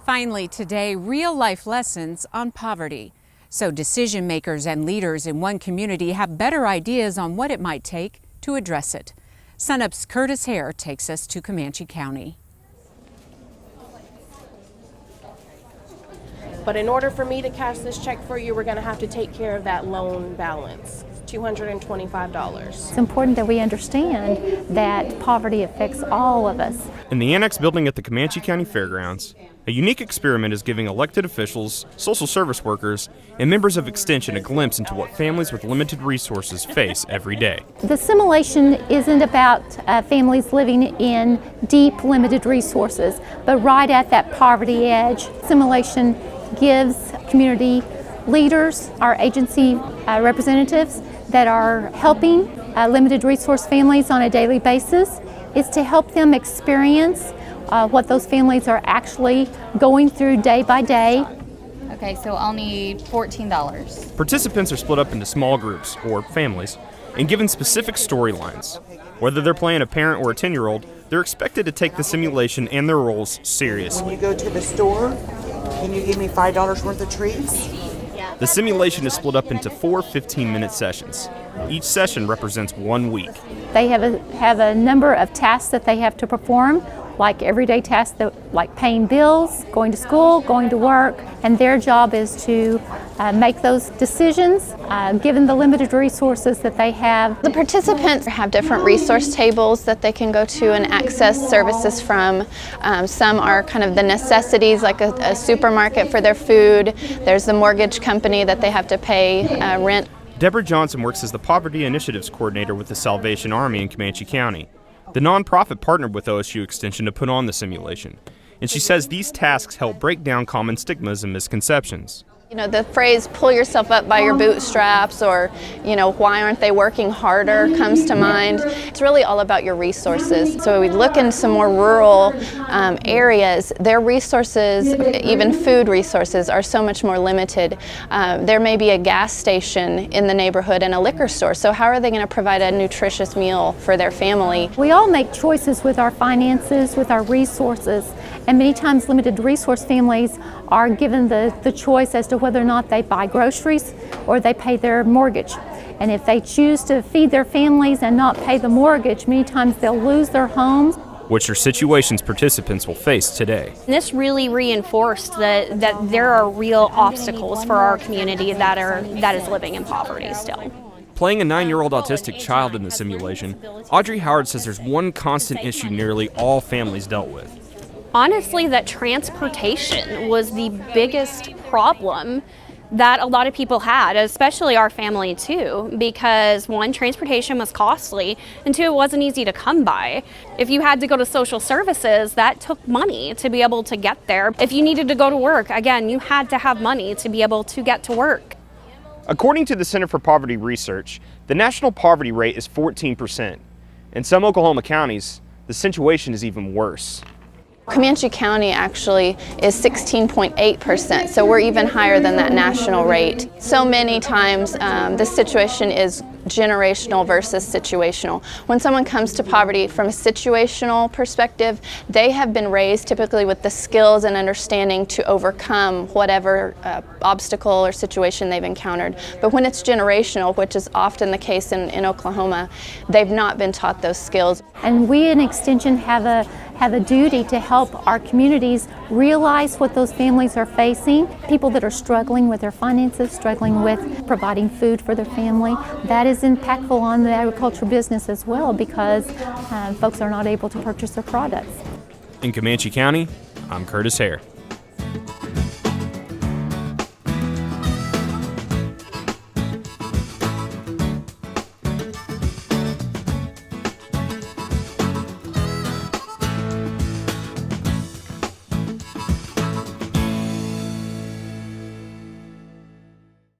Finally today, real-life lessons on poverty. So decision makers and leaders in one community have better ideas on what it might take to address it. Sunup's Curtis Hare takes us to Comanche County. But in order for me to cash this check for you, we're going to have to take care of that loan balance, $225. It's important that we understand that poverty affects all of us. In the annex building at the Comanche County Fairgrounds, a unique experiment is giving elected officials, social service workers, and members of Extension a glimpse into what families with limited resources face every day. The simulation isn't about families living in deep, limited resources, but right at that poverty edge. Simulation gives community leaders, our agency representatives that are helping limited resource families on a daily basis, is to help them experience what those families are actually going through day by day. Okay, so I'll need $14. Participants are split up into small groups, or families, and given specific storylines. Whether they're playing a parent or a 10-year-old, they're expected to take the simulation and their roles seriously. When you go to the store, can you give me $5 worth of treats? The simulation is split up into 4 15-minute sessions. Each session represents 1 week. They have a number of tasks that they have to perform, like everyday tasks like paying bills, going to school, going to work, and their job is to make those decisions given the limited resources that they have. The participants have different resource tables that they can go to and access services from. Some are kind of the necessities, like a supermarket for their food. There's the mortgage company that they have to pay rent. Deborah Johnson works as the Poverty Initiatives Coordinator with the Salvation Army in Comanche County. The nonprofit partnered with OSU Extension to put on the simulation, and she says these tasks help break down common stigmas and misconceptions. You know, the phrase "pull yourself up by your bootstraps" or, you know, "why aren't they working harder" comes to mind. It's really all about your resources. So we look in some more rural areas, their resources, even food resources, are so much more limited. There may be a gas station in the neighborhood and a liquor store, so how are they going to provide a nutritious meal for their family? We all make choices with our finances, with our resources, and many times limited resource families are given the choice as to whether or not they buy groceries or they pay their mortgage. And if they choose to feed their families and not pay the mortgage, many times they'll lose their homes. Which are situations participants will face today. This really reinforced that there are real obstacles for our community that is living in poverty still. Playing a 9-year-old autistic child in the simulation, Audrey Howard says there's one constant issue nearly all families dealt with. Honestly, that transportation was the biggest problem that a lot of people had, especially our family too, because one, transportation was costly, and two, it wasn't easy to come by. If you had to go to social services, that took money to be able to get there. If you needed to go to work, again, you had to have money to be able to get to work. According to the Center for Poverty Research, the national poverty rate is 14%. In some Oklahoma counties, the situation is even worse. Comanche County actually is 16.8%, so we're even higher than that national rate. So many times this situation is generational versus situational. When someone comes to poverty from a situational perspective, they have been raised typically with the skills and understanding to overcome whatever obstacle or situation they've encountered. But when it's generational, which is often the case in Oklahoma, they've not been taught those skills. And we in Extension have a duty to help our communities realize what those families are facing. People that are struggling with their finances, struggling with providing food for their family. That is impactful on the agriculture business as well, because folks are not able to purchase their products. In Comanche County, I'm Curtis Hare.